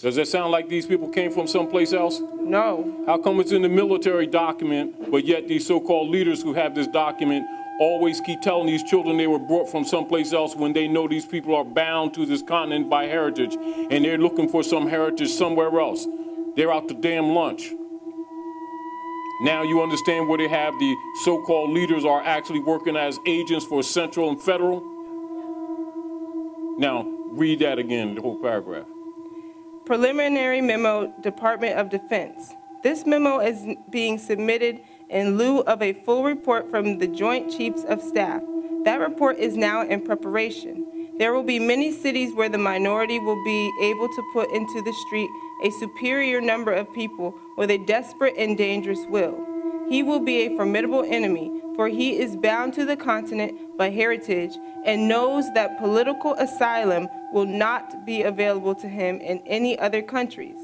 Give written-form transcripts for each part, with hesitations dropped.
Does that sound like these people came from someplace else? No. How come it's in the military document, but yet these so-called leaders who have this document always keep telling these children they were brought from someplace else when they know these people are bound to this continent by heritage, and they're looking for some heritage somewhere else? They're out to damn lunch. Now you understand where they have the so-called leaders are actually working as agents for Central and Federal? Now, read that again, the whole paragraph. Preliminary memo, Department of Defense. This memo is being submitted in lieu of a full report from the Joint Chiefs of Staff. That report is now in preparation. There will be many cities where the minority will be able to put into the street a superior number of people with a desperate and dangerous will. He will be a formidable enemy, for he is bound to the continent by heritage and knows that political asylum will not be available to him in any other countries.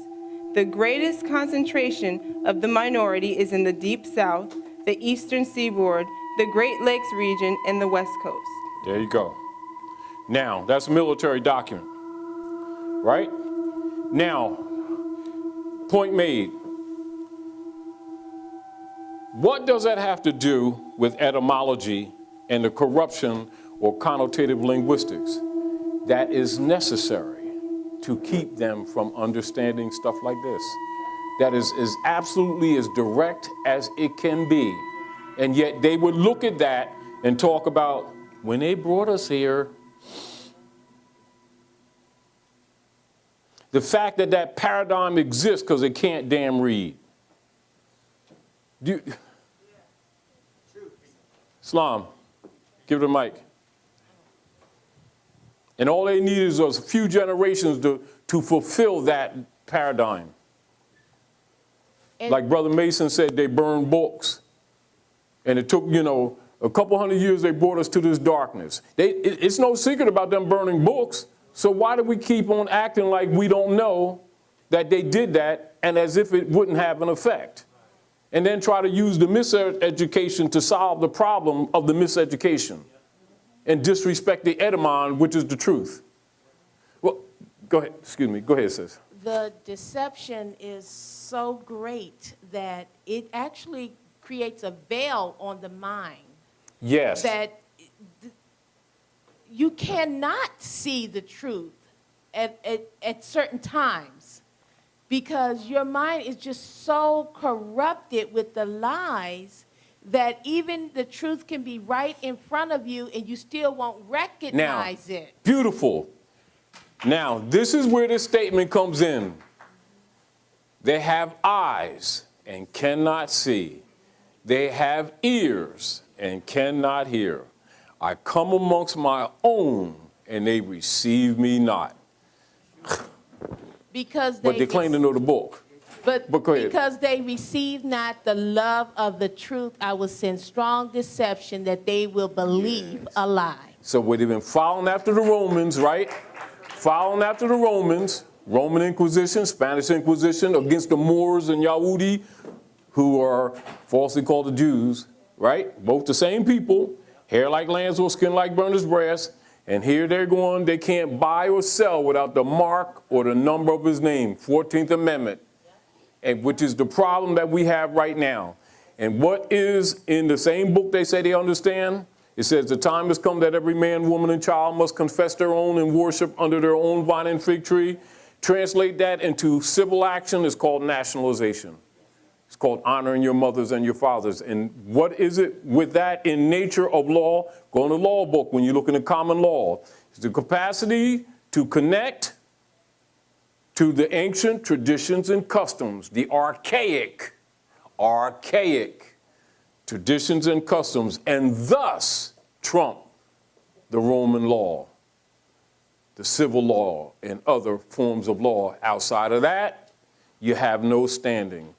The greatest concentration of the minority is in the Deep South, the Eastern Seaboard, the Great Lakes region, and the West Coast. There you go. Now, that's a military document, right? Now, point made. What does that have to do with etymology and the corruption or connotative linguistics that is necessary to keep them from understanding stuff like this? That is absolutely as direct as it can be. And yet they would look at that and talk about, when they brought us here, the fact that that paradigm exists because they can't damn read. Islam, give it a mic. And all they need is a few generations to fulfill that paradigm. Like Brother Mason said, they burned books. And it took, a couple hundred years, they brought us to this darkness. It's no secret about them burning books. So why do we keep on acting like we don't know that they did that and as if it wouldn't have an effect? And then try to use the miseducation to solve the problem of the miseducation and disrespect the etymon, which is the truth. Well, go ahead. Excuse me. Go ahead, sis. The deception is so great that it actually creates a veil on the mind. Yes. That you cannot see the truth at certain times because your mind is just so corrupted with the lies that even the truth can be right in front of you and you still won't recognize it. Beautiful. Now, this is where this statement comes in. They have eyes and cannot see. They have ears and cannot hear. I come amongst my own and they receive me not. Because but they claim to know the book. But go ahead. Because they receive not the love of the truth, I will send strong deception that they will believe a lie. So they've been following after the Romans, right? Following after the Romans, Roman Inquisition, Spanish Inquisition, against the Moors and Yahudi, who are falsely called the Jews, right? Both the same people, hair like lambs or skin like burnished brass. And here they're going, they can't buy or sell without the mark or the number of his name, 14th Amendment, and which is the problem that we have right now. And what is in the same book they say they understand? It says the time has come that every man, woman, and child must confess their own and worship under their own vine and fig tree. Translate that into civil action. It's called nationalization. It's called honoring your mothers and your fathers. And what is it with that in nature of law? Go in the law book when you look in the common law. It's the capacity to connect to the ancient traditions and customs, the archaic traditions and customs, and thus trump the Roman law, the civil law, and other forms of law. Outside of that, you have no standing.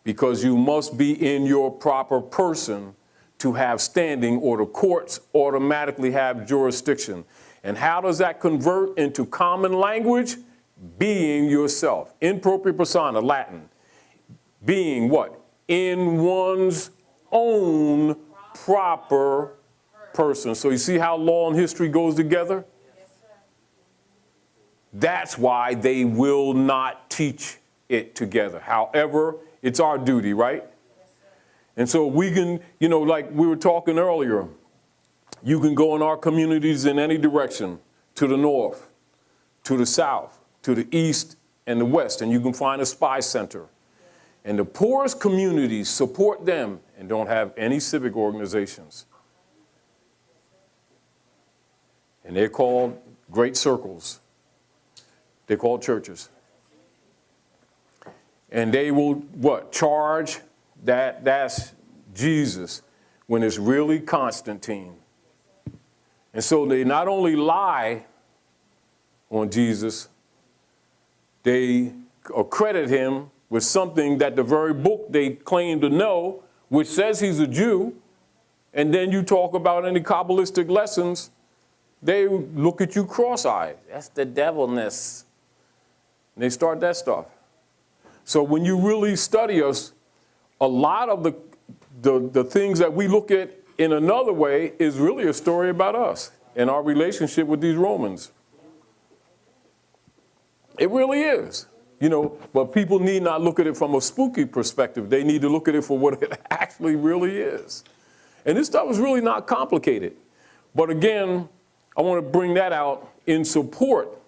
Because you must be in your proper person to have standing, or the courts automatically have jurisdiction. And how does that convert into common language? Being yourself. In propria persona, Latin. Being what? In one's own proper person. So you see how law and history goes together? That's why they will not teach it together. However, it's our duty, right? And so we can, like we were talking earlier, you can go in our communities in any direction, to the north, to the south, to the east and the west, and you can find a spy center. And the poorest communities support them and don't have any civic organizations. And they're called great circles. They're called churches. And they will, charge that that's Jesus when it's really Constantine. And so they not only lie on Jesus, they accredit him with something that the very book they claim to know, which says he's a Jew, and then you talk about any Kabbalistic lessons, they look at you cross-eyed. That's the devilness. And they start that stuff. So when you really study us, a lot of the things that we look at in another way is really a story about us and our relationship with these Romans. It really is. But people need not look at it from a spooky perspective. They need to look at it for what it actually really is. And this stuff is really not complicated. But again, I want to bring that out in support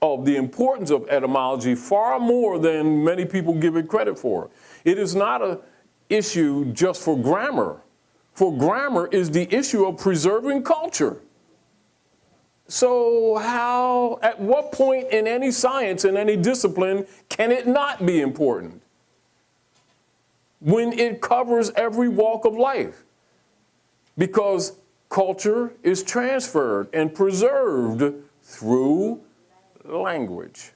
of the importance of etymology far more than many people give it credit for. It is not an issue just for grammar. For grammar is the issue of preserving culture. So at what point in any science, in any discipline, can it not be important? When it covers every walk of life. Because culture is transferred and preserved through language.